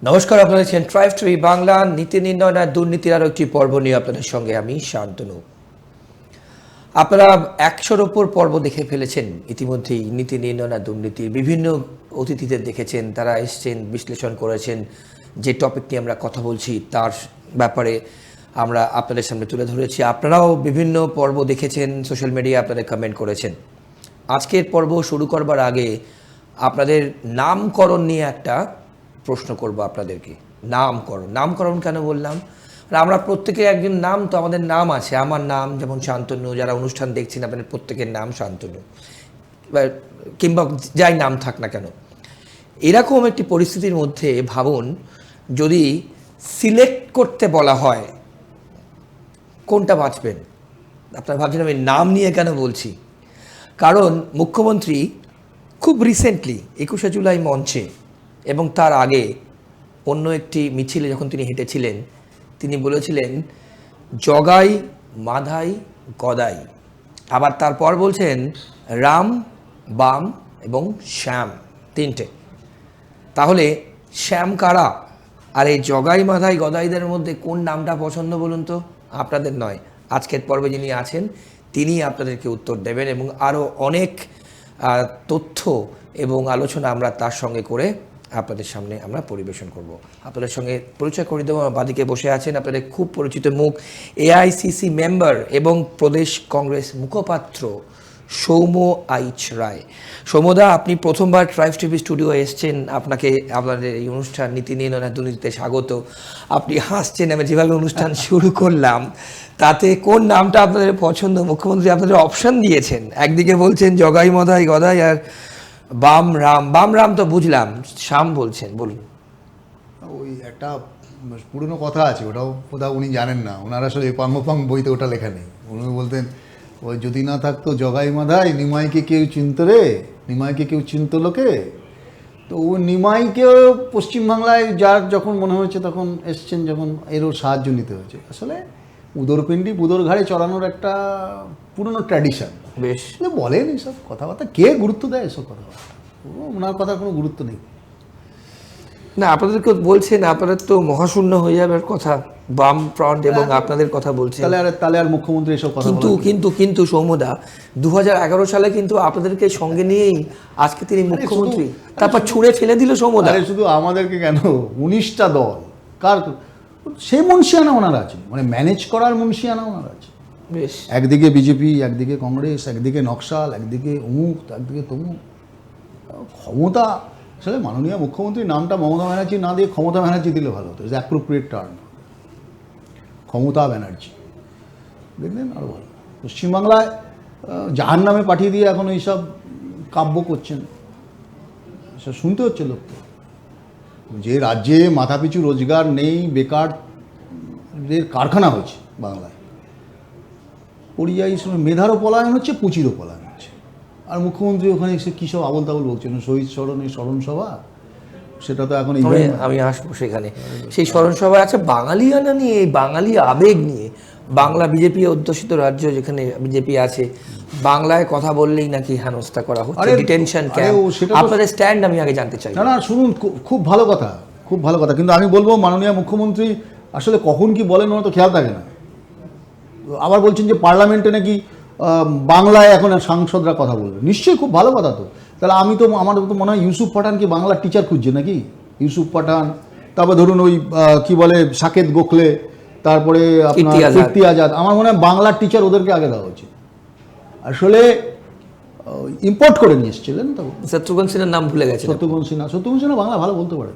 নমস্কার, আপনারা দেখছেন ট্রাইভ টিভি বাংলা। নীতি নির্ণয় আর দুর্নীতির আরও একটি পর্ব নিয়ে আপনাদের সঙ্গে আমি শান্তনু। আপনারা 100-র ওপর পর্ব দেখে ফেলেছেন ইতিমধ্যেই। নীতি নির্ণয় আর দুর্নীতির বিভিন্ন অতিথিদের দেখেছেন, তারা এসছেন, বিশ্লেষণ করেছেন। যে টপিক নিয়ে আমরা কথা বলছি তার ব্যাপারে আমরা আপনাদের সামনে তুলে ধরেছি। আপনারাও বিভিন্ন পর্ব দেখেছেন, সোশ্যাল মিডিয়ায় আপনাদের কমেন্ট করেছেন। আজকের পর্ব শুরু করবার আগে আপনাদের নামকরণ নিয়ে একটা প্রশ্ন করব আপনাদেরকে। নামকরণ কেন বললাম? আমরা প্রত্যেকে একজন নাম, তো আমাদের নাম আছে। আমার নাম যেমন শান্তনু, যারা অনুষ্ঠান দেখছেন আপনাদের প্রত্যেকের নাম শান্তনু, কিংবা যাই নাম থাক না কেন। এরকম একটি পরিস্থিতির মধ্যে ভাবুন, যদি সিলেক্ট করতে বলা হয় কোনটা বাঁচবেন? আপনারা ভাবছেন আমি নাম নিয়ে কেন বলছি। কারণ মুখ্যমন্ত্রী খুব রিসেন্টলি 21শে জুলাই মঞ্চে এবং তার আগে অন্য একটি মিছিলে যখন তিনি হেঁটেছিলেন, তিনি বলেছিলেন জগাই, মাধাই, গদাই। আবার তারপর বলছেন রাম, বাম এবং শ্যাম, তিনটে। তাহলে শ্যাম কারা? আর এই জগাই, মাধাই, গদাইদের মধ্যে কোন নামটা পছন্দ বলুন তো? আপনাদের নয়, আজকের পর্বে যিনি আছেন তিনি আপনাদেরকে উত্তর দেবেন এবং আরও অনেক তথ্য এবং আলোচনা আমরা তার সঙ্গে করে আপনাদের সামনে আমরা পরিবেশন করব। আপনাদের সঙ্গে পরিচয় করে দেবো। বাদিকে বসে আছেন আপনাদের খুব পরিচিত মুখ, এআইসিসি মেম্বার এবং প্রদেশ কংগ্রেস মুখপাত্র সৌম্য আইচ রায়। সৌম্যদা, আপনি প্রথমবার ট্রাইভ টিভি স্টুডিও এসছেন। আপনাকে আপনাদের এই অনুষ্ঠান নীতি নির্ণয় দুর্নীতিতে স্বাগত। আপনি হাসছেন, আমি যেভাবে অনুষ্ঠান শুরু করলাম তাতে কোন নামটা আপনাদের পছন্দ? মুখ্যমন্ত্রী আপনাদের অপশন দিয়েছেন, একদিকে বলছেন জগাই, মাধাই, গদাই আর বাম রাম। বাম রাম তো বুঝলাম, শ্যাম বলছেন, বলুন। ওই একটা পুরনো কথা আছে, ওটাও কোথাও উনি জানেন না। ওনার আসলে পাঙ্গপাং বইতে ওটা লেখা নেই। উনি বলতেন ওই যদি না থাকতো জগাই মাধাই, নিমাইকে কেউ চিনত রে, নিমাইকে কেউ চিনত লোকে। তো ও নিমাইকেও পশ্চিমবাংলায় যার যখন মনে হয়েছে তখন এসছেন, যখন এরও সাহায্য নিতে হয়েছে। আসলে উদরপিণ্ডি বুদর ঘাড়ে চড়ানোর একটা পুরনো ট্র্যাডিশন। বেশ বলেন এইসব কথাবার্তা, কে গুরুত্ব দেয় এসব কথাবার্তা? ওনার কথার কোনো গুরুত্ব নেই। না, আপনাদেরকে বলছেন, আপনাদের তো মহাশূন্য হয়ে যাবে কথা। বাম ফ্রন্ট এবং আপনাদের কথা বলছেন, তাহলে আর মুখ্যমন্ত্রী এসব কথা কিন্তু সৌম্যদা 2011 সালে কিন্তু আপনাদেরকে সঙ্গে নিয়েই আজকে তিনি মুখ্যমন্ত্রী। তারপর ছুঁড়ে ফেলে দিল সৌম্যদা। শুধু আমাদেরকে কেন, 19টা দল, কার সেই মুন্সিয়ানা ওনার আছে, মানে ম্যানেজ করার মুন্সিয়ানা ওনার আছে। বেশ, একদিকে বিজেপি, একদিকে কংগ্রেস, একদিকে নকশাল, একদিকে অমুক, একদিকে তমুক। ক্ষমতা, আসলে মাননীয় মুখ্যমন্ত্রীর নামটা মমতা ব্যানার্জি না দিয়ে ক্ষমতা ব্যানার্জি দিলে ভালো হতো। ইজ অ্যাপ্রোপ্রিয়েট টার্ম, ক্ষমতা ব্যানার্জি, দেখলেন আরও ভালো। পশ্চিমবাংলায় জাহার নামে পাঠিয়ে দিয়ে এখন এইসব কাব্য করছেন, এসব শুনতে হচ্ছে লোককে। যে রাজ্যে মাথাপিছু রোজগার নেই, বেকারদের কারখানা হয়েছে বাংলায়, পরিযায়ী মেধারও পলায়ন হচ্ছে, পুঁচিরও পলায়ন হচ্ছে। আর মুখ্যমন্ত্রী ওখানে এসে কী সব আবল তাবল বলছেন, শহীদ স্মরণে স্মরণ সভা, সেটা তো এখন আমি আসবো সেখানে। সেই স্মরণ সভায় আছে বাঙালিয়ানা নিয়ে, বাঙালি আবেগ নিয়ে। বাংলা বিজেপি অধ্যুষিত রাজ্য, যেখানে বিজেপি আছে, বাংলায় কথা বললেই নাকি হেনস্থা করা হচ্ছে, ডিটেনশন ক্যাম্প। আপনাদের স্ট্যান্ড আমি আগে জানতে চাই। না শুনুন, খুব ভালো কথা, খুব ভালো কথা। কিন্তু আমি বলবো মাননীয় মুখ্যমন্ত্রী আসলে কখন কি বলেন ওনার তো খেয়াল থাকে না। আবার বলছেন যে পার্লামেন্টে নাকি বাংলায় এখন সাংসদরা কথা বলবে। নিশ্চয়ই খুব ভালো কথা। তো তাহলে আমার তো মনে হয় ইউসুফ পাঠান কি বাংলার টিচার খুঁজছে নাকি? ইউসুফ পাঠান, তারপর ধরুন ওই কি বলে সাকেত গোখলে, তারপরে আপনার কীর্তি আজাদ। আমার মনে হয় বাংলার টিচার ওদেরকে আগে দেওয়া উচিত। আসলে ইম্পোর্ট করে নিয়ে এসেছিলেন তো। শত্রুঘ্ন সিনহার নাম ভুলে গেছে। শত্রুঘ্ন সিনহা বাংলা ভালো বলতে পারে,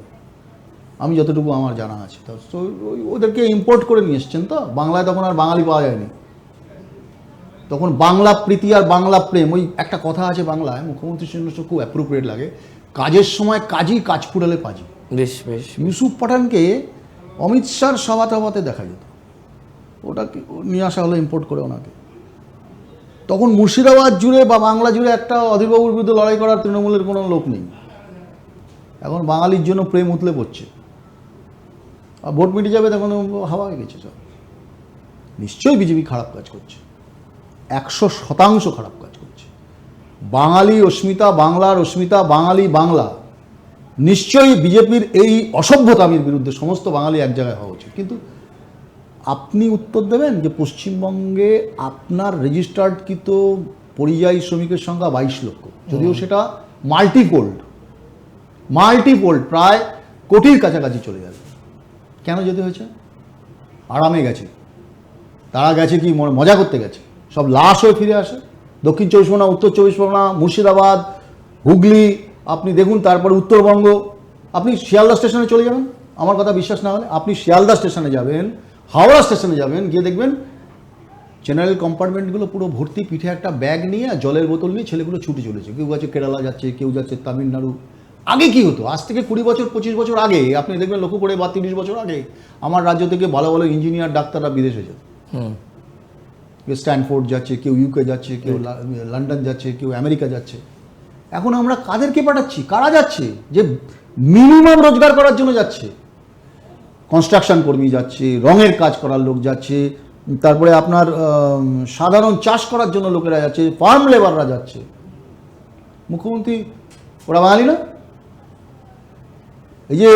আমি যতটুকু আমার জানা আছে। তো ওদেরকে ইম্পোর্ট করে নিয়ে এসছেন। তো বাংলায় তখন আর বাঙালি পাওয়া যায়নি, তখন বাংলা প্রীতি আর বাংলা প্রেম। ওই একটা কথা আছে বাংলায়, মুখ্যমন্ত্রীর জন্য খুব অ্যাপ্রোপ্রিয়েট লাগে, কাজের সময় কাজই, কাজ ফুরালে পাজি। বেশ বেশ। ইউসুফ পাঠানকে অমিত শাহর সভাতে দেখা যেত, ওটাকে নিয়ে আসা হলো ইম্পোর্ট করে ওনাকে। তখন মুর্শিদাবাদ জুড়ে বা বাংলা জুড়ে একটা অধীরবাবুর বিরুদ্ধে লড়াই করার তৃণমূলের কোনো লোক নেই। এখন বাঙালির জন্য প্রেম উতলে পড়ছে, আর ভোট মিটে যাবে তখন হাওয়া হয়ে গেছে সব। নিশ্চয়ই বিজেপি খারাপ কাজ করছে, 100% খারাপ কাজ করছে। বাঙালি অস্মিতা, বাংলার অস্মিতা, বাঙালি বাংলা নিশ্চয়ই বিজেপির এই অসভ্যতামির বিরুদ্ধে সমস্ত বাঙালি এক জায়গায় হওয়া উচিত। কিন্তু আপনি উত্তর দেবেন যে পশ্চিমবঙ্গে আপনার রেজিস্টার্ডকৃত পরিযায়ী শ্রমিকের সংখ্যা 22 লক্ষ, যদিও সেটা মাল্টিপোল্ড প্রায় কোটির কাছাকাছি চলে যাবে। কেন যেতে হয়েছে? আরামে গেছে। তারা গেছে কি মজা করতে গেছে? সব লাশ হয়ে ফিরে আসে। দক্ষিণ চব্বিশ পরগনা, উত্তর চব্বিশ পরগনা, মুর্শিদাবাদ, হুগলি, আপনি দেখুন, তারপরে উত্তরবঙ্গ। আপনি শিয়ালদা স্টেশনে চলে যাবেন, আমার কথা বিশ্বাস না হলে আপনি শিয়ালদা স্টেশনে যাবেন, হাওড়া স্টেশনে যাবেন, গিয়ে দেখবেন জেনারেল কম্পার্টমেন্টগুলো পুরো ভর্তি, পিঠে একটা ব্যাগ নিয়ে আর জলের বোতল নিয়ে ছেলেগুলো ছুটে চলেছে। কেউ যাচ্ছে কেরালা যাচ্ছে, কেউ যাচ্ছে তামিলনাড়ু। আগে কি হতো? আজ থেকে 20 বছর 25 বছর আগে আপনি দেখবেন, লক্ষ্য করে, বা 30 বছর আগে আমার রাজ্য থেকে ভালো ভালো ইঞ্জিনিয়ার ডাক্তাররা বিদেশে যেত। কেউ স্ট্যানফোর্ড যাচ্ছে, কেউ ইউকে যাচ্ছে, কেউ লন্ডন যাচ্ছে, কেউ আমেরিকা যাচ্ছে। এখন আমরা কাদেরকে পাঠাচ্ছি? কারা যাচ্ছে? যে মিনিমাম রোজগার করার জন্য যাচ্ছে। কনস্ট্রাকশন কর্মী যাচ্ছে, রঙের কাজ করার লোক যাচ্ছে, তারপরে আপনার সাধারণ চাষ করার জন্য লোকেরা যাচ্ছে, ফার্ম লেবাররা যাচ্ছে। মুখ্যমন্ত্রী ওরা বাঙালি না? এই যে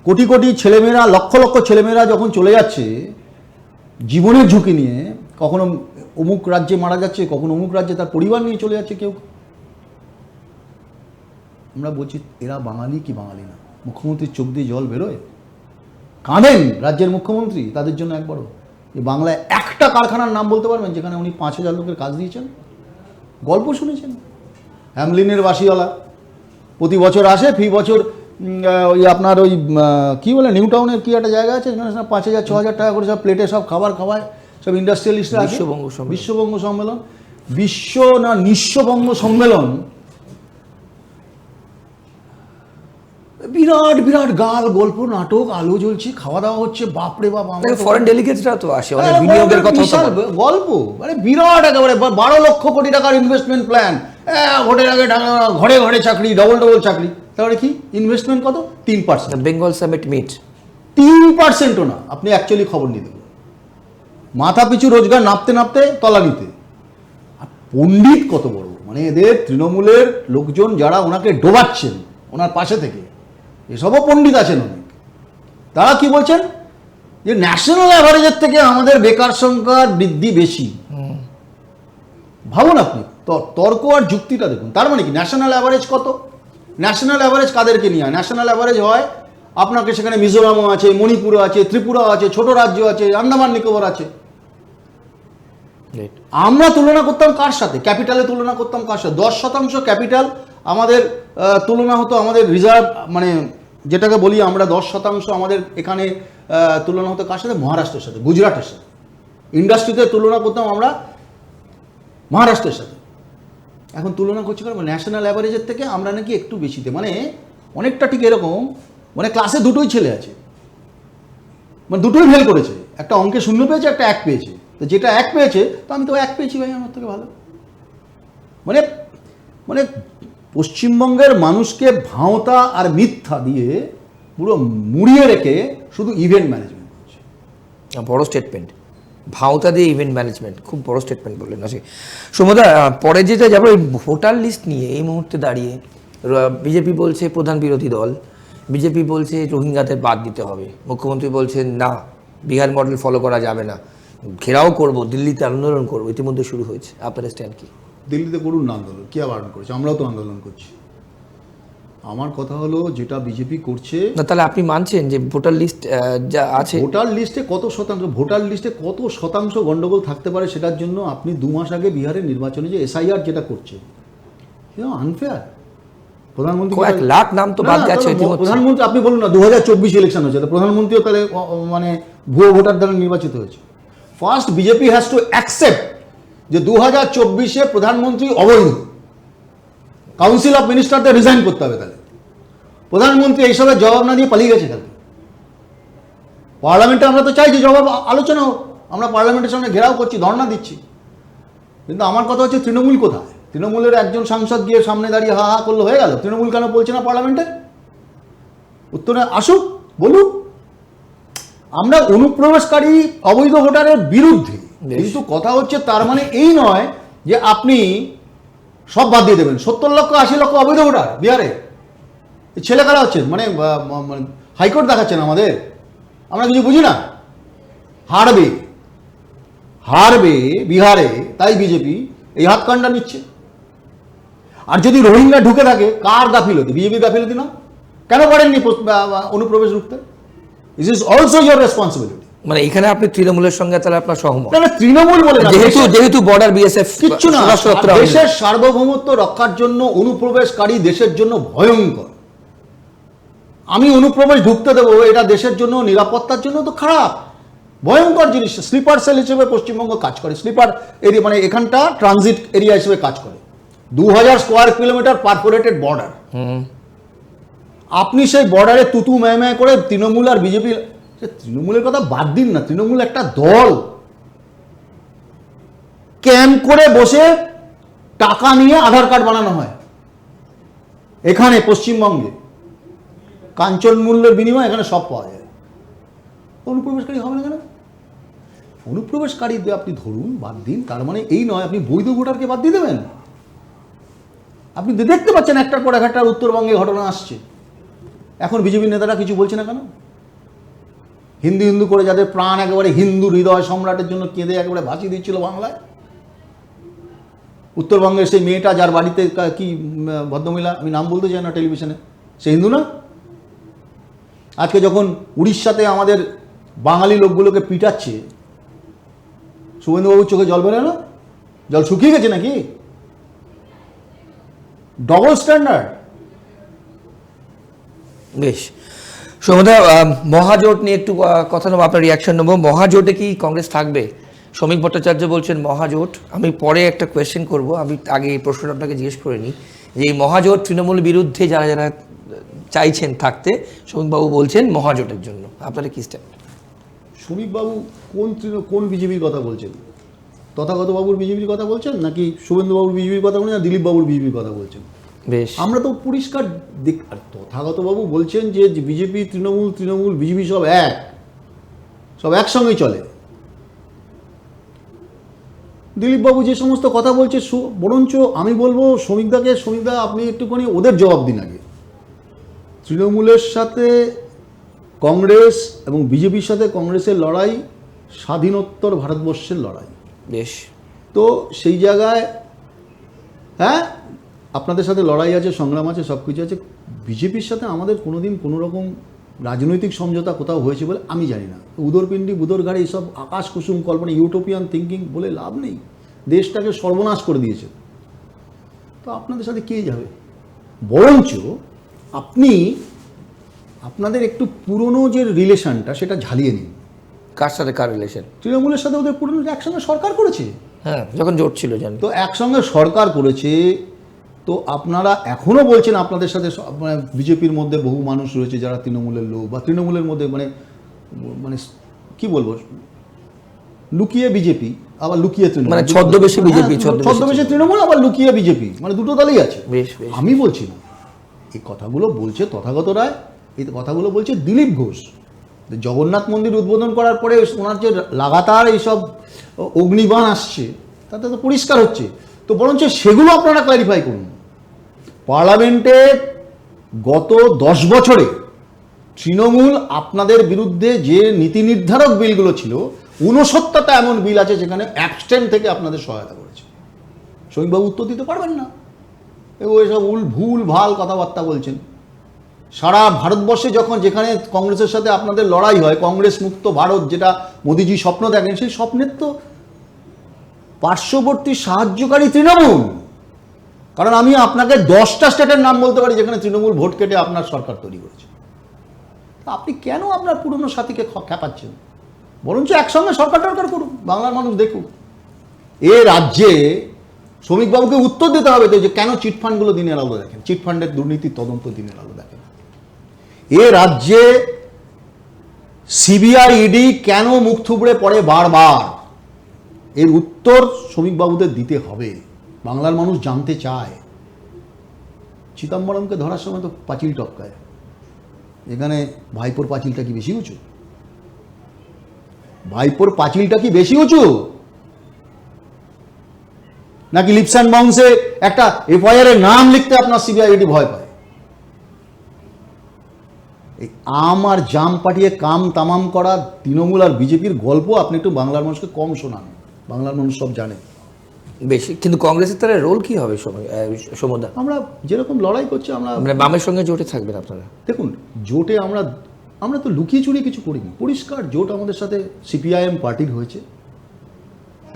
কোটি কোটি ছেলেমেয়েরা, লক্ষ লক্ষ ছেলেমেয়েরা যখন চলে যাচ্ছে জীবনের ঝুঁকি নিয়ে, কখনো অমুক রাজ্যে মারা যাচ্ছে, কখনো অমুক রাজ্যে তার পরিবার নিয়ে চলে যাচ্ছে কেউ, আমরা বলছি এরা বাঙালি কি বাঙালি না? মুখ্যমন্ত্রীর চোখ দিয়ে জল বেরোয়, কাঁদেন রাজ্যের মুখ্যমন্ত্রী তাদের জন্য একবারও? এই বাংলায় একটা কারখানার নাম বলতে পারবেন যেখানে উনি 5000 লোকের কাজ দিয়েছেন? গল্প শুনেছেন? হ্যামলিনের বাসিওয়ালা প্রতি বছর আসে, ফি বছর ওই আপনার ওই কী বলে নিউ টাউনের কি একটা জায়গা আছে, 5000 6000 টাকা করে সব প্লেটে সব খাবার খাওয়ায়, সব ইন্ডাস্ট্রিয়ালিস্টরা আছে। বিশ্ববঙ্গ সম্মেলন, নিঃস্ববঙ্গ সম্মেলন, বিরাট বিরাট গাল গল্প নাটক, আলো জ্বলছে, খাওয়া দাওয়া হচ্ছে, বাপরে বাপ। ফরেন ডেলিগেটসরা তো আসে, অনেক বিনিয়োগের কথা গল্প, মানে বিরাট একেবারে 12 লক্ষ কোটি টাকার ইনভেস্টমেন্ট প্ল্যান। ভোটের আগে ঘরে ঘরে চাকরি, ডবল চাকরি। তাহলে কি ইনভেস্টমেন্ট কত? 3%। বেঙ্গল সামিট মিট 3%ও না। আপনি অ্যাকচুয়ালি খবর নিতে পারেন, মাথা পিছু রোজগার নাপতে নাপতে তলানিতে। আর পণ্ডিত কত বড়, মানে এদের তৃণমূলের লোকজন যারা ওনাকে ডোবাচ্ছেন ওনার পাশে থেকে, এসবও পণ্ডিত আছেন অনেক। তারা কি বলছেন? যে ন্যাশনাল অ্যাভারেজের থেকে আমাদের বেকার সংখ্যার বৃদ্ধি বেশি। ভাবুন আপনি, তর্ক আর যুক্তিটা দেখুন। তার মানে কি ন্যাশনাল অ্যাভারেজ কত? ন্যাশনাল অ্যাভারেজ কাদেরকে নিয়ে? ন্যাশনাল অ্যাভারেজ হয় আপনাকে সেখানে মিজোরামও আছে, মণিপুরও আছে, ত্রিপুরাও আছে, ছোট রাজ্য আছে, আন্দামান নিকোবর আছে। আমরা তুলনা করতাম কার সাথে? ক্যাপিটালে তুলনা করতাম কার সাথে? 10% ক্যাপিটাল আমাদের তুলনা হতো, আমাদের রিজার্ভ মানে যেটাকে বলি আমরা 10% আমাদের এখানে তুলনা হতো কার সাথে? মহারাষ্ট্রের সাথে, গুজরাটের সাথে। ইন্ডাস্ট্রিতে তুলনা করতাম আমরা মহারাষ্ট্রের সাথে। এখন তুলনা করছি কারণ ন্যাশনাল অ্যাভারেজের থেকে আমরা নাকি একটু বেশিতে, মানে অনেকটা ঠিক এরকম, মানে ক্লাসে দুটোই ছেলে আছে, মানে দুটোই ফেল করেছে, একটা অঙ্কে 0 পেয়েছে, একটা 1 পেয়েছে। তো যেটা 1 পেয়েছে, তো আমি তো 1 পেয়েছি ভাই, আমার থেকে ভালো। মানে মানে পশ্চিমবঙ্গের মানুষকে ভাঁওতা আর মিথ্যা দিয়ে পুরো মুড়িয়ে রেখে শুধু ইভেন্ট ম্যানেজমেন্ট করছে। বড় স্টেটমেন্ট, ভাঁওতা দিয়ে ইভেন্ট ম্যানেজমেন্ট, খুব বড় স্টেটমেন্ট বললেন। আছে সোমদা, পরে যেটা যাবো এই ভোটার লিস্ট নিয়ে। এই মুহূর্তে দাঁড়িয়ে বিজেপি বলছে, প্রধান বিরোধী দল বিজেপি বলছে রোহিঙ্গাদের বাদ দিতে হবে, মুখ্যমন্ত্রী বলছেন না, বিহার মডেল ফলো করা যাবে না, ঘেরাও করব, দিল্লিতে আন্দোলন করবো, ইতিমধ্যে শুরু হয়েছে। আপনার স্ট্যান্ড কি? দিল্লিতে করুন না আন্দোলন, কে বারণ করেছে? আমরাও তো আন্দোলন করছি। আমার কথা হলো যেটা বিজেপি করছে না, তাহলে আপনি মানছেন যে ভোটার লিস্ট যা আছে, ভোটার লিস্টে কত শতাংশ গন্ডগোল থাকতে পারে সেটার জন্য আপনি 2 মাস আগে বিহারের নির্বাচনে যে এসআইআর যেটা করছে, আনফেয়ার। প্রধানমন্ত্রী 1 লাখ নাম তো বাদ গেছে। প্রধানমন্ত্রী আপনি বলুন না, 2024 ইলেকশন হয়েছে, প্রধানমন্ত্রীও তাহলে মানে ভুয়ো ভোটার দ্বারা নির্বাচিত হয়েছে। First BJP has to accept যে 2024-এ প্রধানমন্ত্রী অবৈধ। কাউন্সিল অফ মিনিস্টারদের রিজাইন করতে হবে। তাহলে প্রধানমন্ত্রী এইসবের জবাব না দিয়ে পালিয়ে গেছে। তাহলে পার্লামেন্টে আমরা তো চাই যে জবাব আলোচনা হোক, আমরা পার্লামেন্টের সামনে ঘেরাও করছি, ধর্ণা দিচ্ছি, কিন্তু আমার কথা হচ্ছে তৃণমূল কোথায়? তৃণমূলের একজন সাংসদ গিয়ে সামনে দাঁড়িয়ে হা হা করলে হয়ে গেল? তৃণমূল কেন বলছে না পার্লামেন্টে? উত্তরে আসুক, বলুক। আমরা অনুপ্রবেশকারী অবৈধ ভোটারের বিরুদ্ধে, কিন্তু কথা হচ্ছে তার মানে এই নয় যে আপনি সব বাদ দিয়ে দেবেন। 70 লক্ষ 80 লক্ষ অবৈধ ভোটার বিহারে, ছেলে খেলা হচ্ছে, মানে হাইকোর্ট দেখাচ্ছেন আমাদের, আমরা কিছু বুঝি না। হারবে হারবে বিহারে, তাই বিজেপি এই হাত কান্ডা নিচ্ছে। আর যদি রোহিঙ্গা ঢুকে থাকে, কার গাফিলতি? বিজেপির গাফিলতি না? কেন পারেননি অনুপ্রবেশ রুখতে? This is also your responsibility. মানে এখানে আপনি তৃণমূলের সঙ্গে তাহলে আপনার সহমত? না, তৃণমূল বলে না, যেহেতু বর্ডার বিএসএফ কিচ্ছু না, দেশের সার্বভৌমত্ব রক্ষার জন্য অনুপ্রবেশকারী দেশের জন্য ভয়ঙ্কর। আমি অনুপ্রবেশ ঢুকতে দেবো, এটা দেশের জন্য, নিরাপত্তার জন্য তো খারাপ, ভয়ঙ্কর জিনিস। স্লিপার সেল হিসেবে পশ্চিমবঙ্গ কাজ করে, স্লিপার এরিয়া, মানে এখানটা ট্রানজিট এরিয়া হিসেবে কাজ করে। 2000 স্কোয়ার কিলোমিটার পারফোরেটেড বর্ডার। আপনি সেই বর্ডারে তুতু ম্যায় করে তৃণমূল আর বিজেপি, তৃণমূলের কথা বাদ দিন না, তৃণমূল একটা দল ক্যাম্প করে বসে টাকা নিয়ে আধার কার্ড বানানো হয় এখানে পশ্চিমবঙ্গে, কাঞ্চন মূল্যের বিনিময়ে এখানে সব পাওয়া যায়। অনুপ্রবেশকারী হবে না কেন? অনুপ্রবেশকারী আপনি ধরুন, বাদ দিন, তার মানে এই নয় আপনি বৈধ ভোটারকে বাদ দিয়ে দেবেন। আপনি দেখতে পাচ্ছেন একটার পর একটা উত্তরবঙ্গে ঘটনা আসছে। এখন বিজেপি নেতারা কিছু বলছে না কেন? হিন্দু হিন্দু করে যাদের প্রাণ একেবারে হিন্দু হৃদয় সম্রাটের জন্য কেঁদে একেবারে ভাসিয়ে দিচ্ছিল বাংলায়, উত্তরবঙ্গের সেই মেয়েটা যার বাড়িতে কি ভদ্রমহিলা, আমি নাম বলতে চাই না টেলিভিশনে, সে হিন্দু না? আজকে যখন উড়িষ্যাতে আমাদের বাঙালি লোকগুলোকে পিটাচ্ছে, শুভেন্দুবাবুর চোখে জল বেরোয় না? জল শুকিয়ে গেছে নাকি? Double standard. বেশ, সৌমদা, মহাজোট নিয়ে একটু কথা নেবো, আপনার রিয়াকশন নেবো। মহাজোটে কি কংগ্রেস থাকবে? শ্রমিক ভট্টাচার্য বলছেন মহাজোট। আমি পরে একটা কোয়েশ্চেন করব, আমি আগে এই প্রশ্নটা আপনাকে জিজ্ঞেস করে নিই যে এই মহাজোট তৃণমূল বিরুদ্ধে যারা যারা চাইছেন থাকতে, শ্রমিকবাবু বলছেন মহাজোটের জন্য, আপনারা কি স্ট্যান্ড? শ্রমিকবাবু কোন বিজেপির কথা বলছেন? তথাগত বাবুর বিজেপির কথা বলছেন, নাকি শুভেন্দুবাবুর বিজেপির কথা বলছেন, না দিলীপ বাবুর বিজেপির কথা বলছেন? বেশ, আমরা তো পরিষ্কার আর তথাগত বাবু বলছেন যে বিজেপি তৃণমূল বিজেপি সব একসঙ্গেই চলে। দিলীপবাবু যে সমস্ত কথা বলছে, বরঞ্চ আমি বলবো শ্রমিকদা আপনি একটুখানি ওদের জবাব দিন আগে। তৃণমূলের সাথে কংগ্রেস এবং বিজেপির সাথে কংগ্রেসের লড়াই স্বাধীনোত্তর ভারতবর্ষের লড়াই। বেশ, তো সেই জায়গায় হ্যাঁ আপনাদের সাথে লড়াই আছে, সংগ্রাম আছে, সব কিছু আছে। বিজেপির সাথে আমাদের কোনোদিন কোনো রকম রাজনৈতিক সমঝোতা কোথাও হয়েছে বলে আমি জানি না। উদরপিণ্ডি বুদরঘাড়ি এইসব আকাশ কুসুম কল্পনা, ইউটোপিয়ান থিঙ্কিং বলে লাভ নেই। দেশটাকে সর্বনাশ করে দিয়েছে। তো আপনাদের সাথে কে যাবে? বরঞ্চ আপনাদের একটু পুরনো যে রিলেশনটা সেটা ঝালিয়ে নিন। কার সাথে কার রিলেশন? তৃণমূলের সাথে ওদের পুরনো, একসঙ্গে সরকার করেছে। হ্যাঁ, যখন জোট ছিল জানি। তো একসঙ্গে সরকার করেছে, তো আপনারা এখনও বলছেন আপনাদের সাথে মানে বিজেপির মধ্যে বহু মানুষ রয়েছে যারা তৃণমূলের লোক, বা তৃণমূলের মধ্যে মানে কি বলবো, লুকিয়ে বিজেপি আবার লুকিয়ে তৃণমূল, মানে ছদ্মবেশী বিজেপি, ছদ্মবেশী তৃণমূল আবার লুকিয়ে বিজেপি, মানে দুটো দলই আছে। বেশ, আমি বলছি না, এই কথাগুলো বলছে তথাগত রায়, এই কথাগুলো বলছে দিলীপ ঘোষ। জগন্নাথ মন্দির উদ্বোধন করার পরে ওনার যে লাগাতার এইসব অগ্নিবাণ আসছে, তাতে তো পরিষ্কার হচ্ছে। তো বরঞ্চ সেগুলো আপনারা ক্লারিফাই করুন। পার্লামেন্টে গত 10 বছরে তৃণমূল আপনাদের বিরুদ্ধে যে নীতি নির্ধারক বিলগুলো ছিল, 69টা এমন বিল আছে যেখানে অ্যাবস্টেন থেকে আপনাদের সহায়তা করেছে। শ্রমিকবাবু উত্তর দিতে পারবেন না, এসব ভুল ভাল কথাবার্তা বলছেন। সারা ভারতবর্ষে যেখানে কংগ্রেসের সাথে আপনাদের লড়াই হয়, কংগ্রেস মুক্ত ভারত যেটা মোদিজি স্বপ্ন দেখেন, সেই স্বপ্নের তো পার্শ্ববর্তী সাহায্যকারী তৃণমূল। কারণ আমি আপনাকে 10টা স্টেটের নাম বলতে পারি যেখানে তৃণমূল ভোট কেটে আপনার সরকার তৈরি করেছে। আপনি কেন আপনার পুরনো সাথীকে খেপাচ্ছেন? বরঞ্চ একসঙ্গে সরকার করুন, বাংলার মানুষ দেখুক। এ রাজ্যে শ্রমিকবাবুকে উত্তর দিতে হবে তো যে কেন চিটফান্ডগুলো দিনের আলো দেখেন, চিটফান্ডের দুর্নীতির তদন্ত দিনের আলো দেখেন। এ রাজ্যে সিবিআই ইডি কেন মুখ থুবড়ে পড়ে বারবার, এর উত্তর শ্রমিকবাবুদের দিতে হবে। বাংলার মানুষ জানতে চায়। চিদম্বরমকে ধরার সময় তো পাঁচিল টপকায়, এখানে ভাইপোর পাঁচিলটা কি বেশি উঁচু? ভাইপোর পাঁচিলটা কি বেশি উঁচু নাকি লিপস অ্যান্ড বাউন্সে একটা এফআইআর এর নাম লিখতে আপনার সিবিআই ইডি ভয় পায়? এই আম আর জাম পাঠিয়ে কাম তামাম করা তৃণমূল আর বিজেপির গল্প আপনি একটু বাংলার মানুষকে কম শোনান, বাংলার মানুষ সব জানে। বেশি কিন্তু কংগ্রেসের তার রোল কি হবে সমদা? আমরা যেরকম লড়াই করছি, আমরা মানে বামের সঙ্গে জোটে থাকবেন আপনারা? দেখুন, জোটে আমরা তো লুকিয়ে চুরিয়ে কিছু করিনি, পরিষ্কার জোট আমাদের সাথে সিপিআইএম পার্টির হয়েছে,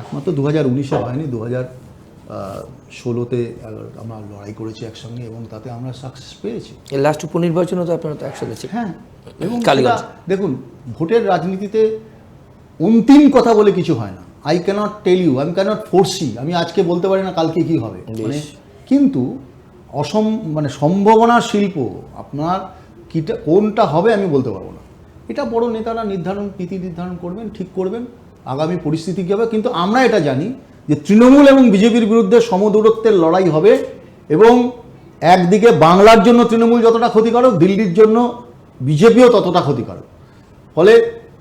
একমাত্র 2019-এ হয়নি, 2016-তে আমরা লড়াই করেছি একসঙ্গে এবং তাতে আমরা সাকসেস পেয়েছি। এই লাস্ট উপনির্বাচনও তো আপনারা তো একসাথে ছিলেন। হ্যাঁ, এবং কালীগঞ্জ। সেটা দেখুন, ভোটের রাজনীতিতে অন্তিম কথা বলে কিছু হয় না। I cannot tell you, I cannot foresee, আমি আজকে বলতে পারি না কালকে কি হবে, মানে কিন্তু মানে সম্ভাবনার শিল্প আপনার কোনটা হবে আমি বলতে পারবো না। এটা বড় নেতারা নীতি নির্ধারণ করবেন, ঠিক করবেন আগামী পরিস্থিতি কী হবে। কিন্তু আমরা এটা জানি যে তৃণমূল এবং বিজেপির বিরুদ্ধে সমদূরত্বের লড়াই হবে, এবং একদিকে বাংলার জন্য তৃণমূল যতটা ক্ষতিকারক, দিল্লির জন্য বিজেপিও ততটা ক্ষতিকারক। ফলে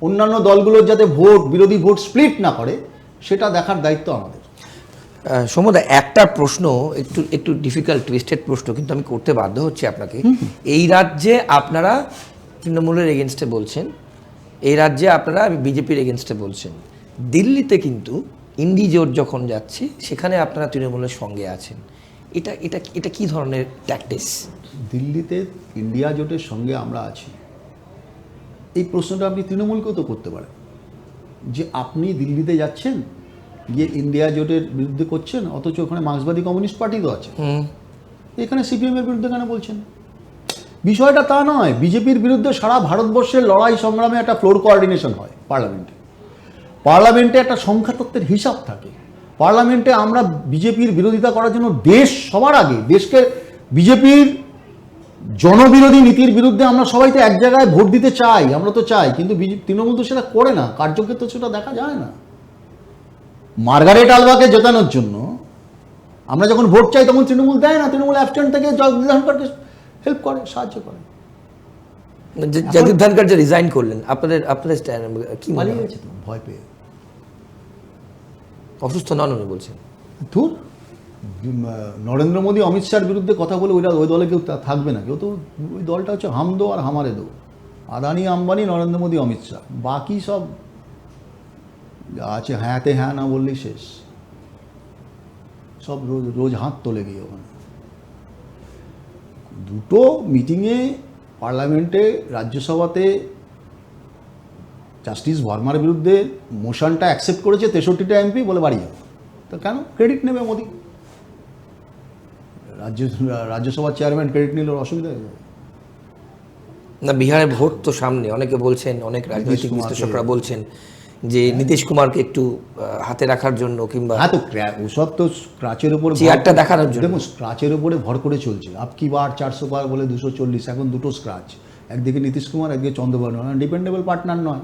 অন্যান্য দলগুলোর যাতে বিরোধী ভোট স্প্লিট না করে সেটা দেখার দায়িত্ব আমাদের। সমদা, একটা প্রশ্ন একটু ডিফিকাল্ট টুইস্টেড প্রশ্ন, কিন্তু আমি করতে বাধ্য হচ্ছি আপনাকে। এই রাজ্যে আপনারা তৃণমূলের এগেনস্টে বলছেন, এই রাজ্যে আপনারা বিজেপির এগেনস্টে বলছেন, দিল্লিতে কিন্তু ইন্ডি জোট যখন যাচ্ছে সেখানে আপনারা তৃণমূলের সঙ্গে আছেন। এটা এটা এটা কি ধরনের ট্যাকটিস? দিল্লিতে ইন্ডিয়া জোটের সঙ্গে আমরা আছি, এই প্রশ্নটা আপনি তৃণমূলকেও তো করতে পারেন, যে আপনি দিল্লিতে যাচ্ছেন গিয়ে ইন্ডিয়া জোটের বিরুদ্ধে করছেন, অথচ ওখানে মার্ক্সবাদী কমিউনিস্ট পার্টি তো আছে, এখানে সিপিএমের বিরুদ্ধে কেন বলছেন? বিষয়টা তা নয়, বিজেপির বিরুদ্ধে সারা ভারতবর্ষের লড়াই সংগ্রামে একটা ফ্লোর কোঅর্ডিনেশন হয় পার্লামেন্টে একটা সংখ্যাতত্ত্বের হিসাব থাকে। পার্লামেন্টে আমরা বিজেপির বিরোধিতা করার জন্য সবার আগে দেশকে বিজেপির জনবিরোধী নীতির বিরুদ্ধে আমরা সবাই তো এক জায়গায় ভোট দিতে চাই, আমরা তো চাই, কিন্তু তৃণমূল তো সেটা করে না, কার্যক্ষেত্রে সেটা দেখা যায় না। মার্গারেট আলবাকে জেতানোর জন্য আমরা যখন ভোট চাই তখন তৃণমূল দেয় না, তৃণমূল অ্যাবস্টেন্ট থেকে জগদীপ ধনখড়কে হেল্প করে, সাহায্য করে। জগদীপ ধনখড় যে রিজাইন করলেন, আপনাদের কি মনে পালিয়ে হয়? গেছে তো ভয় পেয়ে। অসুস্থ নন উনি বলছেন? ধুর, নরেন্দ্র মোদী অমিত শাহর বিরুদ্ধে কথা বলে ওই দলে কেউ থাকবে না, কেউ তো ওই দলটা হচ্ছে হাম দো আর হামারে দো, আদানি আম্বানি নরেন্দ্র মোদী অমিত শাহ, বাকি সব আছে হ্যাঁতে হ্যাঁ না বললেই শেষ, সব রোজ হাত তোলে গিয়ে ওখানে। দুটো মিটিংয়ে পার্লামেন্টে রাজ্যসভাতে জাস্টিস ভার্মার বিরুদ্ধে মোশনটা অ্যাকসেপ্ট করেছে 63টা এমপি, বলে বাড়ি যাও। তো কেন ক্রেডিট নেবে মোদি? রাজ্যসভার চেয়ারম্যান ক্রেডিট নিলে অসুবিধা হয়ে যাবে না? বিহারের ভোট তো সামনে, অনেকে বলছেন, অনেক রাজনৈতিক বিশ্লেষকরা বলছেন যে নীতিশ কুমারকে একটু হাতে রাখার জন্য, কিংবা হ্যাঁ, তো ওসব তো স্ক্রাচের উপর চেয়ারটা দেখানোর জন্য। দেখুন, স্ক্রাচের উপরে ভর করে চলছে, আপ কি বার 400 বার বলে 240, এখন দুটো স্ক্রাচ, একদিকে নীতিশ কুমার, একদিকে চন্দ্রবাবু, ডিপেন্ডেবল পার্টনার নয়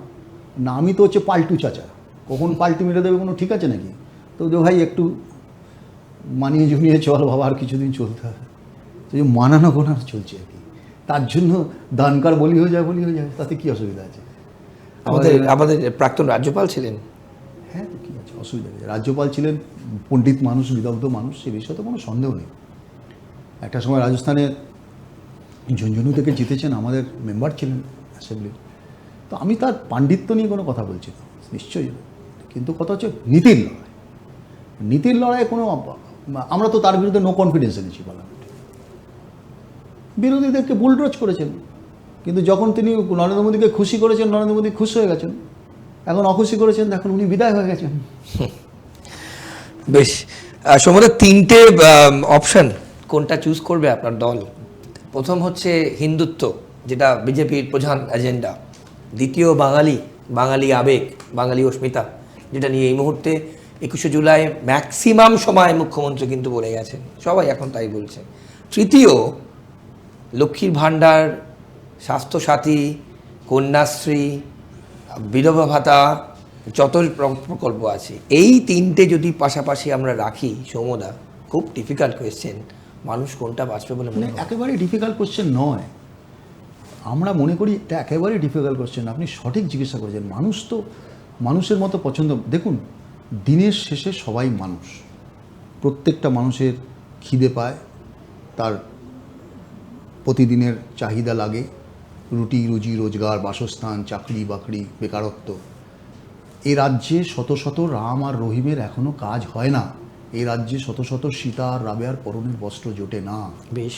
না। আমি তো হচ্ছে পাল্টু চাচা, কখন পাল্টি মেরে দেবে কোনো ঠিক আছে নাকি? তো ভাই একটু মানিয়ে জমিয়ে চল বাবা, আর কিছুদিন চলতে হবে, তো মানানো গোনার চলছে আর কি। তার জন্য দানকার বলি হয়ে যায়, তাতে কি অসুবিধা আছে? আমাদের প্রাক্তন রাজ্যপাল ছিলেন। হ্যাঁ, তো কী আছে, অসুবিধা নেই। রাজ্যপাল ছিলেন পণ্ডিত মানুষ, বিদগ্ধ মানুষ, সে বিষয়ে তো কোনো সন্দেহ নেই। একটা সময় রাজস্থানে ঝুনঝুনু থেকে জিতেছেন, আমাদের মেম্বার ছিলেন অ্যাসেম্বলি। তো আমি তার পাণ্ডিত্য নিয়ে কোনো কথা বলছি না, নিশ্চয়ই, কিন্তু কথা হচ্ছে নীতির লড়াই কোনো, আমরা তো তার বিরুদ্ধে নো কনফিডেন্স এনেছি পার্লামেন্টে, বিরোধীদেরকে বুলডোজ করেছেন, কিন্তু যখন তিনি নরেন্দ্র মোদীকে খুশি করেছেন, নরেন্দ্র মোদী খুশি হয়ে গেছেন, এখন অখুশি করেছেন, এখন উনি বিদায় হয়ে গেছেন। বেশ, সম্ভবত তিনটে অপশন, কোনটা চুজ করবে আপনার দল? প্রথম হচ্ছে হিন্দুত্ব, যেটা বিজেপির প্রধান এজেন্ডা। দ্বিতীয় বাঙালি আবেগ, বাঙালি অস্মিতা, যেটা নিয়ে এই মুহূর্তে 21শে জুলাই ম্যাক্সিমাম সময় মুখ্যমন্ত্রী কিন্তু বলে গেছেন, সবাই এখন তাই বলছে। তৃতীয় লক্ষ্মীর ভাণ্ডার, স্বাস্থ্যসাথী, কন্যাশ্রী, বিধবা ভাতা, যত প্রকল্প আছে, এই তিনটে যদি পাশাপাশি আমরা রাখি, সৌমদা, খুব ডিফিকাল্ট কোয়েশ্চেন, মানুষ কোনটা বাঁচবে বলে মনে হয়? একেবারেই ডিফিকাল্ট কোশ্চেন নয়, আমরা মনে করি এটা একেবারেই ডিফিকাল্ট কোশ্চেন। আপনি সঠিক জিজ্ঞাসা করেছেন। মানুষ তো মানুষের মতো পছন্দ। দেখুন, দিনের শেষে সবাই মানুষ, প্রত্যেকটা মানুষের খিদে পায়, তার প্রতিদিনের চাহিদা লাগে, রুটি রুজি রোজগার, বাসস্থান, চাকরি বাকরি, বেকারত্ব। এ রাজ্যে শত শত রাম আর রহিমের এখনো কাজ হয় না। এই রাজ্যে শত শত সীতা আর রাবেয়ার পরনের বস্ত্র জোটে না। বেশ,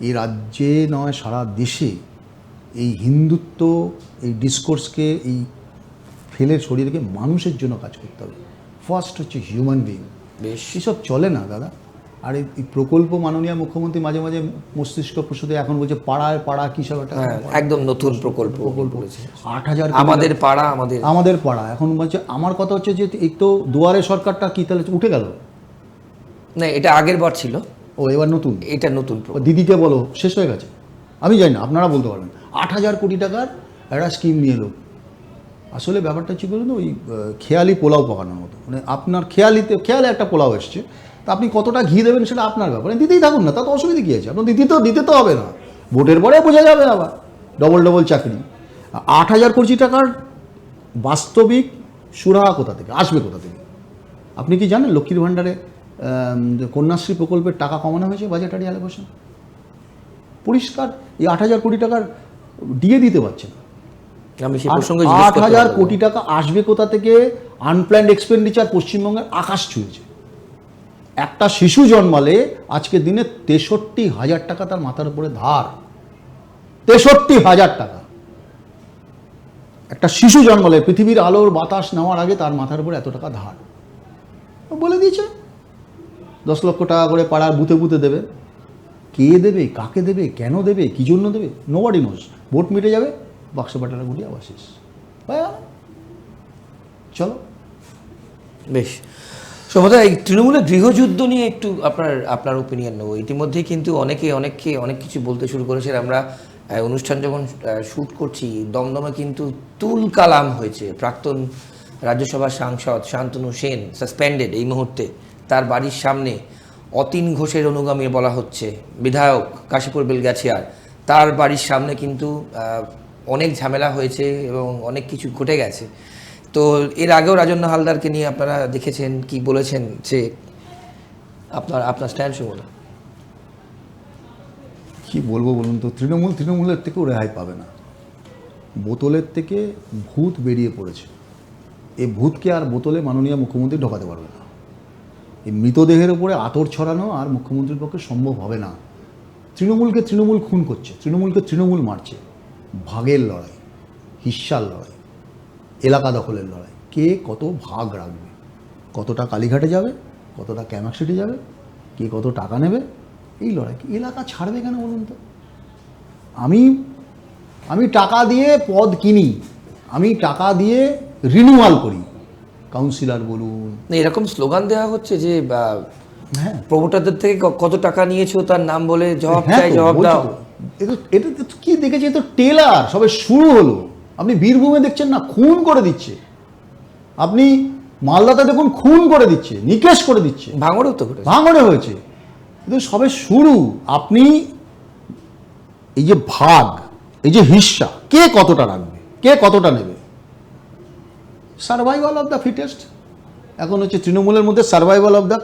এই রাজ্যে নয়, সারা দেশে এই হিন্দুত্ব, এই ডিসকোর্সকে, এই ফেলে সরিয়ে রেখে মানুষের জন্য কাজ করতে হবে। ফার্স্ট হচ্ছে হিউম্যান বিং। বেশ। এসব চলে না দাদা। আর এই প্রকল্প মাননীয় মুখ্যমন্ত্রী মাঝে মাঝে মস্তিষ্ক প্রসূতি এখন বলছে পাড়ায় পাড়া কী সব একটা একদম নতুন প্রকল্প। 8,000 আমাদের পাড়া, আমাদের পাড়া। এখন বলছে, আমার কথা হচ্ছে যে এই তো দুয়ারে সরকারটা কি তাহলে উঠে গেল? না, এটা আগের বার ছিল, ও এবার নতুন, এটা নতুন ও দিদিকে বলো শেষ হয়ে গেছে। আমি জানি না, আপনারা বলতে পারবেন। 8,000 কোটি টাকার একটা স্কিম নিয়ে এলো। আসলে ব্যাপারটা হচ্ছে বলুন, ওই খেয়ালি পোলাও পাকানোর মতো। মানে আপনার খেয়ালে একটা পোলাও এসছে, তা আপনি কতটা ঘি দেবেন সেটা আপনার ব্যাপার, দিতেই থাকুন না, তা তো অসুবিধা কী আছে? আপনার দিতে তো হবে না, ভোটের পরে বোঝা যাবে। আবার ডবল চাকরি। 8,000 কোটি টাকার বাস্তবিক সুরাহা কোথা থেকে আসবে, কোথা থেকে? আপনি কি জানেন লক্ষ্মীর ভাণ্ডারে কন্যাশ্রী প্রকল্পের টাকা কমানো হয়েছে বাজেটারি অ্যালোকেশন? পরিষ্কার এই 8,000 কোটি টাকার দিয়ে দিতে পারছে না। আমি সেই প্রসঙ্গে 8,000 কোটি টাকা আসবে কোথা থেকে? আনপ্ল্যান্ড এক্সপেন্ডিচার পশ্চিমবঙ্গের আকাশ ছুঁয়েছে। একটা শিশু জন্মালে আজকের দিনে 63,000 টাকা তার মাথার উপরে ধার। 63,000 টাকা। একটা শিশু জন্মালে, পৃথিবীর আলোর বাতাস নেওয়ার আগে তার মাথার উপরে এত টাকা ধার। বলে দিয়েছে 10 লক্ষ টাকা করে পাড়ার বুথে বুথে দেবে। কে দেবে, কাকে দেবে, কেন দেবে, কী জন্য দেবে, নোবডি নোজ। ভোট মিটে যাবে, বাক্স পাটারা গুলি আবার শেষ। চলো। বেশ, সৌমদা, এই তৃণমূলের গৃহযুদ্ধ নিয়ে একটু আপনার ওপিনিয়ন নেবো। ইতিমধ্যেই কিন্তু অনেকে অনেক কিছু বলতে শুরু করেছে। আমরা অনুষ্ঠান যখন শ্যুট করছি, দমদমে কিন্তু তুল কালাম হয়েছে। প্রাক্তন রাজ্যসভার সাংসদ শান্তনু সেন সাসপেন্ডেড এই মুহূর্তে, তার বাড়ির সামনে অতীন ঘোষের অনুগামী বলা হচ্ছে বিধায়ক কাশীপুর বেলগাছিয়ার, তার বাড়ির সামনে কিন্তু অনেক ঝামেলা হয়েছে এবং অনেক কিছু ঘটে গেছে। তো এর আগেও রাজন্য হালদারকে নিয়ে আপনারা দেখেছেন, কি বলেছেন, যে আপনার স্ট্যান্ড শুনুন। কি বলবো বলুন তো, তৃণমূলের থেকেও রেহাই পাবে না। বোতলের থেকে ভূত বেরিয়ে পড়েছে। এই ভূতকে আর বোতলে মাননীয় মুখ্যমন্ত্রী ঢোকাতে পারবে না। এই মৃতদেহের উপরে আতর ছড়ানো আর মুখ্যমন্ত্রীর পক্ষে সম্ভব হবে না। তৃণমূলকে তৃণমূল খুন করছে, তৃণমূলকে তৃণমূল মারছে। ভাগের লড়াই, হিস্সার লড়াই, এলাকা দখলের লড়াই। কে কত ভাগ রাখবে, কতটা কালীঘাটে যাবে, কতটা ক্যামাক্সিটি যাবে, কে কত টাকা নেবে, এই লড়াই। এলাকা ছাড়বে কেন বলুন তো? আমি টাকা দিয়ে পদ কিনি, আমি টাকা দিয়ে রিনিউয়াল করি, কাউন্সিলর বলুন। এরকম স্লোগান দেওয়া হচ্ছে যে হ্যাঁ, প্রমোটারদের থেকে কত টাকা নিয়েছো তার নাম বলে জবাব চাই, জবাব দাও। এটা তো কি দেখেছি, তো টেলার সবে শুরু হলো। আপনি বীরভূমে দেখছেন না, খুন করে দিচ্ছে। আপনি মালদাতে দেখুন, খুন করে দিচ্ছে, নিকেশ করে দিচ্ছে। ভাঙড়েও তো ঘটেছে, ভাঙড়ে হয়েছে। কিন্তু সবে শুরু। আপনি এই যে ভাগ, এই যে হিস্সা, কে কতটা রাখবে, কে কতটা নেবে? Survival of the fittest. এখন হচ্ছে তৃণমূলের মধ্যে survival of the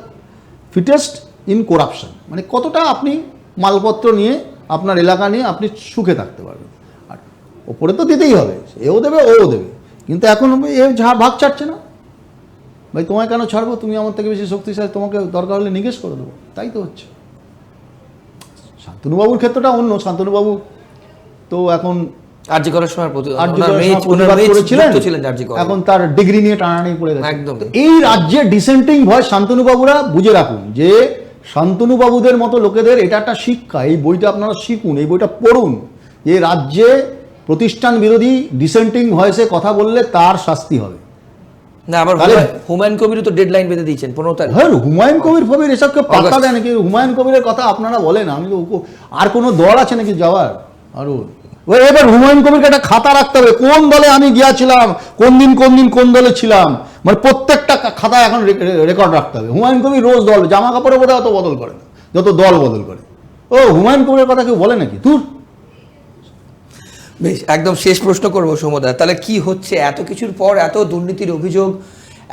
fittest in corruption. মানে কতটা আপনি মালপত্র নিয়ে, আপনার এলাকা নিয়ে আপনি সুখে থাকতে পারবেন। আর ওপরে তো দিতেই হবে, এও দেবে ওও দেবে। কিন্তু এখন এ ভাগ ছাড়ছে না। ভাই তোমায় কেন ছাড়বো, তুমি আমার থেকে বেশি শক্তিশালী, তোমাকে দরকার হলে নিকেশ করে দেবো। তাই তো হচ্ছে। শান্তনুবাবুর ক্ষেত্রটা অন্য। শান্তনুবাবু তো এখন আরজি করার সময় এখন তার ডিগ্রি নিয়ে টানাটানি পড়ে গেছে। একদম। এই রাজ্যে ডিসেন্টিং ভয়েস শান্তনুবাবুরা বুঝে রাখুন যে শান্তনুবাবুদের মতো লোকেদের এটা একটা শিক্ষা। এই বইটা আপনারা শিখুন, এই বইটা পড়ুন। যে রাজ্যে প্রতিষ্ঠান বিরোধী ডিসেন্টিং ভয়েসে কথা বললে তার শাস্তি হবে না। আবার হুমায়ুন কবির তো ডেডলাইন বেঁধে দিয়েছেন 15 তারিখ। হ্যাঁ, হুমায়ুন কবির ফবির এসবকে পাত্তা দেয় নাকি? হুমায়ুন কবিরের কথা আপনারা বলেন, আমি তো আর কোনো দল আছে নাকি যাওয়ার? আরো এবার হুমায়ুন কবিরকে একটা খাতা রাখতে হবে, কোন দলে আমি গিয়েছিলাম, কোন দিন কোন দলে ছিলাম, মানে প্রত্যেকটা খাতা এখন রেকর্ড রাখতে হবে। হুমায়ুন কবির রোজ দল, জামা কাপড়ে বোধহয় অত বদল করে না যত দল বদল করে। ও হুমায়ুন কবিরের কথা কেউ বলে নাকি? দূর। বেশ, একদম শেষ প্রশ্ন করবো সৌমদা, তাহলে কি হচ্ছে এত কিছুর পর, এত দুর্নীতির অভিযোগ,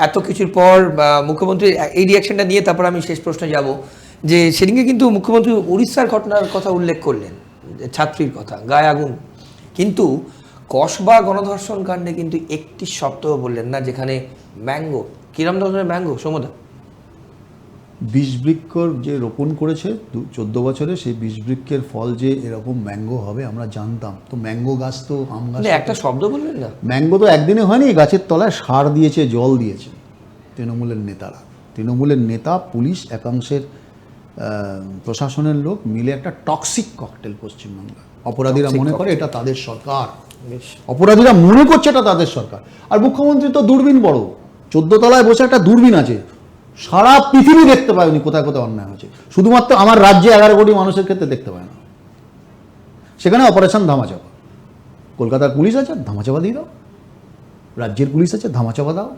এত কিছুর পর মুখ্যমন্ত্রীর এই রিয়াকশনটা নিয়ে তারপর আমি শেষ প্রশ্নে যাব। যে সেদিনকে কিন্তু মুখ্যমন্ত্রী উড়িষ্যার ঘটনার কথা উল্লেখ করলেন, ছাত্রীর কথা, গায়ে আগুন কিন্তু কসবা গণধর্ষণ কাণ্ডে কিন্তু একটি শব্দও বললেন না, যেখানে ম্যাঙ্গো, কিরম ধরনের ম্যাঙ্গো সমুদা? বিষবৃক্ষর যে রোপণ করেছে 14 বছরে, সেই বিষবৃক্ষের ফল যে এরকম ম্যাঙ্গো হবে আমরা জানতাম। তো ম্যাঙ্গো গাছ তো আম গাছ, একটা শব্দ বললেন না। ম্যাঙ্গো তো একদিনে হয়নি, গাছের তলায় সার দিয়েছে, জল দিয়েছে তৃণমূলের নেতারা, তৃণমূলের নেতা, পুলিশ, একাংশের প্রশাসনের লোক মিলে একটা টক্সিক ককটেল পশ্চিমবাংলা। অপরাধীরা মনে করে এটা তাদের সরকার, অপরাধীরা মনে করছে এটা তাদের সরকার। আর মুখ্যমন্ত্রী তো দূরবীন বড়, 14 তলায় বসে একটা দূরবীন আছে, সারা পৃথিবী দেখতে পায় উনি কোথায় কোথায় অন্যায় হচ্ছে, শুধুমাত্র আমার রাজ্যে 11 কোটি মানুষের ক্ষেত্রে দেখতে পায় না। সেখানে অপারেশন ধামাচাপা, কলকাতার পুলিশ আছে, ধামাচাপা দিয়ে দাও, রাজ্যের পুলিশ আছে, ধামাচাপা দাও,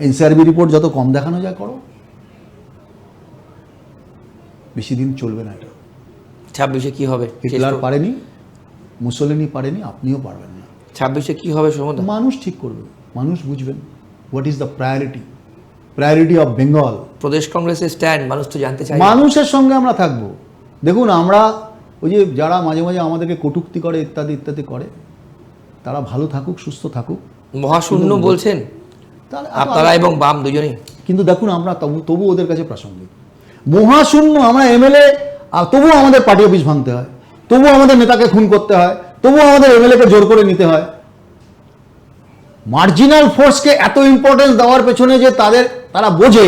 এনসিআরবি রিপোর্ট যত কম দেখানো যায় করো। বেশি দিন চলবে না এটা। 26-এ কি হবে? হিটলার পারেনি, মুসোলিনি পারেনি, আপনিও পারবেন না। 26-এ কি হবে সমুদা? মানুষ ঠিক করবে, মানুষ বুঝবেন what is the priority of Bengal. প্রদেশ কংগ্রেসের স্ট্যান্ড মানুষ তো জানতে চায়। মানুষের সঙ্গে আমরা থাকবো। দেখুন, আমরা ওই যে যারা মাঝে মাঝে আমাদেরকে কটূক্তি করে ইত্যাদি ইত্যাদি করে, তারা ভালো থাকুক, সুস্থ থাকুক। মহাশূন্য বলছেন তাহলে আপনারা এবং বাম দুজনেই। কিন্তু দেখুন, আমরা তবু ওদের কাছে প্রাসঙ্গিক। মহাশূন্য আমরা এমএলএ, তবুও আমাদের পার্টি অফিস ভাঙতে হয়, তবুও আমাদের নেতাকে খুন করতে হয়, তবুও আমাদের এমএলএকে জোর করে নিতে হয়। মার্জিনাল ফোর্সকে এত ইম্পর্টেন্স দেওয়ার পেছনে যে তারা বোঝে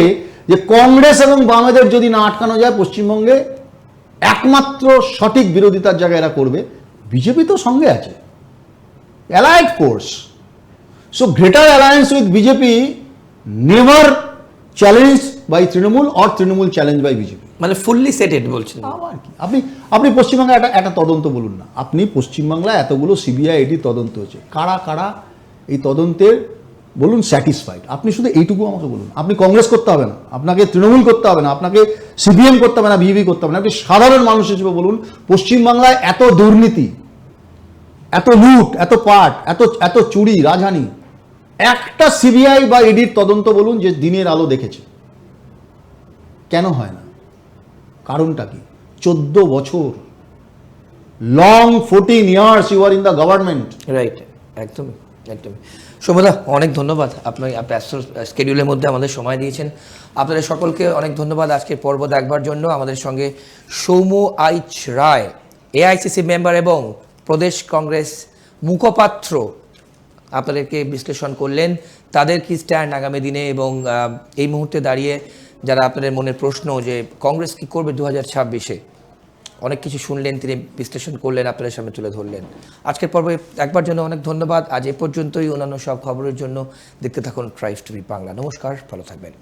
যে কংগ্রেস এবং বামেদের যদি না আটকানো যায় পশ্চিমবঙ্গে, একমাত্র সঠিক বিরোধিতার জায়গায় এরা করবে। বিজেপি তো সঙ্গে আছে, allied force. So greater alliance with BJP never challenge by Trinamool or Trinamool challenge by BJP. মানে ফুললি সেটেড বলছেন। আবার কি, আপনি পশ্চিমবাংলায় একটা তদন্ত বলুন না। আপনি পশ্চিমবাংলায় এতগুলো সিবিআই ইডি তদন্ত হয়েছে, কারা কারা এই তদন্তের বলুন স্যাটিসফাইড? আপনি শুধু এইটুকু আমাকে বলুন। আপনি কংগ্রেস করতে হবে না, আপনাকে তৃণমূল করতে হবে না, আপনাকে সিপিএম করতে হবে না, বিজেপি করতে হবে না। আপনি সাধারণ মানুষ হিসেবে বলুন, পশ্চিমবাংলায় এত দুর্নীতি, এত লুট, এত পাট, এত চুরি, রাজহানি, একটা সিবিআই বা ইডির তদন্ত বলুন যে দিনের আলো দেখেছে। কেন হয় না? কারণটা কি? 14 বছর, long 14 years you are in the government. Right, একদমই একদমই। শোভদা, অনেক ধন্যবাদ। আপনি ব্যস্ত স্কেডিউলের মধ্যে আমাদের সময় দিয়েছেন। আপনাদের সকলকে অনেক ধন্যবাদ আজকের পর্ব দেখবার জন্য। আমাদের সঙ্গে সৌম্য আইচ রায়, এআইসিসি মেম্বার এবং প্রদেশ কংগ্রেস মুখপাত্র, আপনাদেরকে বিশ্লেষণ করলেন তাদের কি স্ট্যান্ড আগামী দিনে, এবং এই মুহূর্তে দাঁড়িয়ে যারা আপনাদের মনের প্রশ্ন যে কংগ্রেস কি করবে 2026-এ, অনেক কিছু শুনলেন, তিনি বিশ্লেষণ করলেন, আপনাদের সামনে তুলে ধরলেন। আজকের পর্বে একবার জন্য অনেক ধন্যবাদ। আজ এ পর্যন্তই। অন্যান্য সব খবরের জন্য দেখতে থাকুন ট্রাইবস টিভি বাংলা। নমস্কার, ভালো থাকবেন।